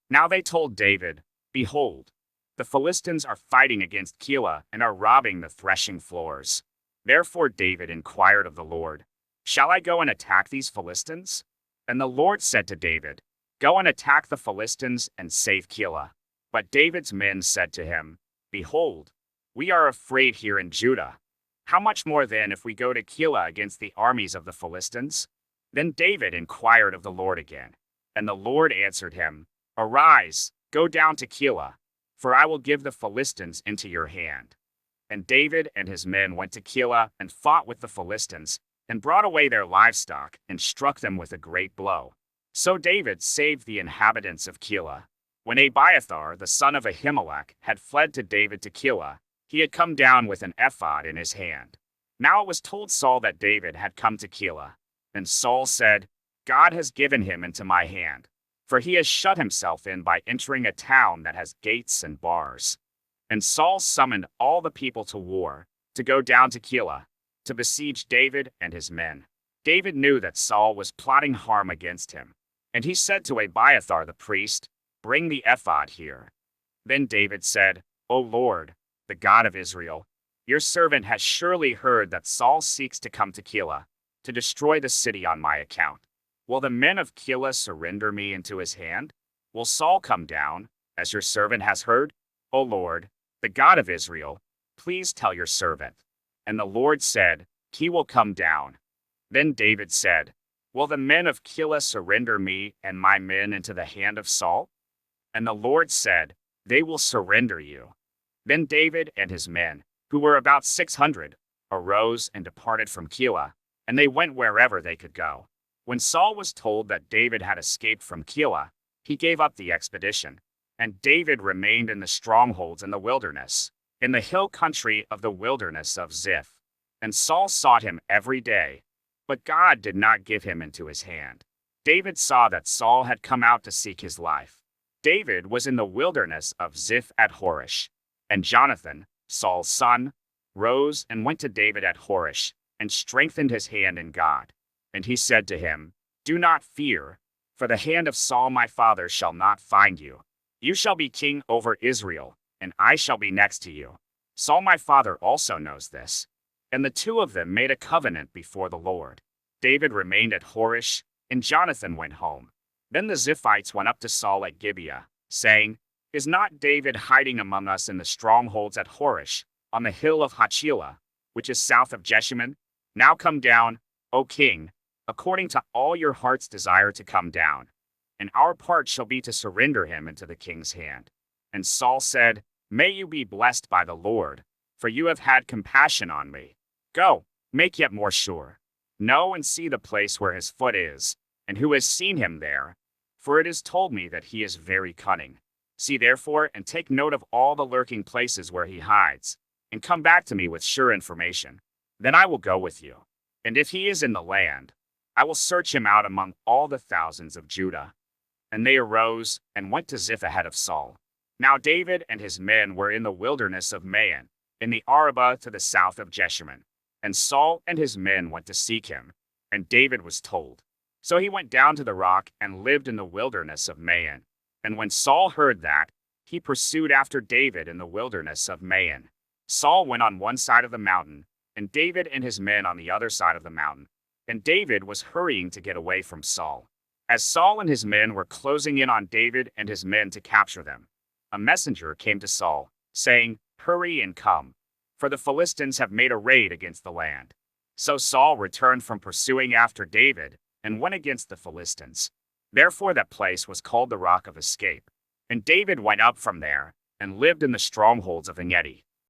Now they told David, "Behold, the Philistines are fighting against Keilah and are robbing the threshing floors." Therefore David inquired of the Lord, "Shall I go and attack these Philistines?" And the Lord said to David, "Go and attack the Philistines and save Keilah." But David's men said to him, "Behold, we are afraid here in Judah. How much more then if we go to Keilah against the armies of the Philistines?" Then David inquired of the Lord again. And the Lord answered him, "Arise, go down to Keilah, for I will give the Philistines into your hand." And David and his men went to Keilah and fought with the Philistines, and brought away their livestock, and struck them with a great blow. So David saved the inhabitants of Keilah. When Abiathar, the son of Ahimelech, had fled to David to Keilah, he had come down with an ephod in his hand. Now it was told Saul that David had come to Keilah. And Saul said, "God has given him into my hand, for he has shut himself in by entering a town that has gates and bars." And Saul summoned all the people to war, to go down to Keilah, to besiege David and his men. David knew that Saul was plotting harm against him, and he said to Abiathar the priest, "Bring the ephod here." Then David said, "O Lord, the God of Israel, your servant has surely heard that Saul seeks to come to Keilah, to destroy the city on my account. Will the men of Keilah surrender me into his hand? Will Saul come down, as your servant has heard? O Lord, the God of Israel, please tell your servant." And the Lord said, "He will come down." Then David said, "Will the men of Keilah surrender me and my men into the hand of Saul?" And the Lord said, "They will surrender you." Then David and his men, who were about 600, arose and departed from Keilah, and they went wherever they could go. When Saul was told that David had escaped from Keilah, he gave up the expedition, and David remained in the strongholds in the wilderness, in the hill country of the wilderness of Ziph. And Saul sought him every day, but God did not give him into his hand. David saw that Saul had come out to seek his life. David was in the wilderness of Ziph at Horish, and Jonathan, Saul's son, rose and went to David at Horish, and strengthened his hand in God. And he said to him, "Do not fear, for the hand of Saul my father shall not find you. You shall be king over Israel, and I shall be next to you. Saul my father also knows this." And the two of them made a covenant before the Lord. David remained at Horish, and Jonathan went home. Then the Ziphites went up to Saul at Gibeah, saying, "Is not David hiding among us in the strongholds at Horish, on the hill of Hachilah, which is south of Jeshimon? Now come down, O king, according to all your heart's desire to come down, and our part shall be to surrender him into the king's hand." And Saul said, "May you be blessed by the Lord, for you have had compassion on me. Go, make yet more sure. Know and see the place where his foot is, and who has seen him there, for it is told me that he is very cunning. See therefore and take note of all the lurking places where he hides, and come back to me with sure information. Then I will go with you. And if he is in the land, I will search him out among all the thousands of Judah." And they arose and went to Ziph ahead of Saul. Now David and his men were in the wilderness of Maon, in the Arabah to the south of Jeshimon. And Saul and his men went to seek him, and David was told. So he went down to the rock and lived in the wilderness of Maon. And when Saul heard that, he pursued after David in the wilderness of Maon. Saul went on one side of the mountain, and David and his men on the other side of the mountain. And David was hurrying to get away from Saul. As Saul and his men were closing in on David and his men to capture them, a messenger came to Saul, saying, "Hurry and come, for the Philistines have made a raid against the land." So Saul returned from pursuing after David, and went against the Philistines. Therefore that place was called the Rock of Escape. And David went up from there, and lived in the strongholds of Engedi.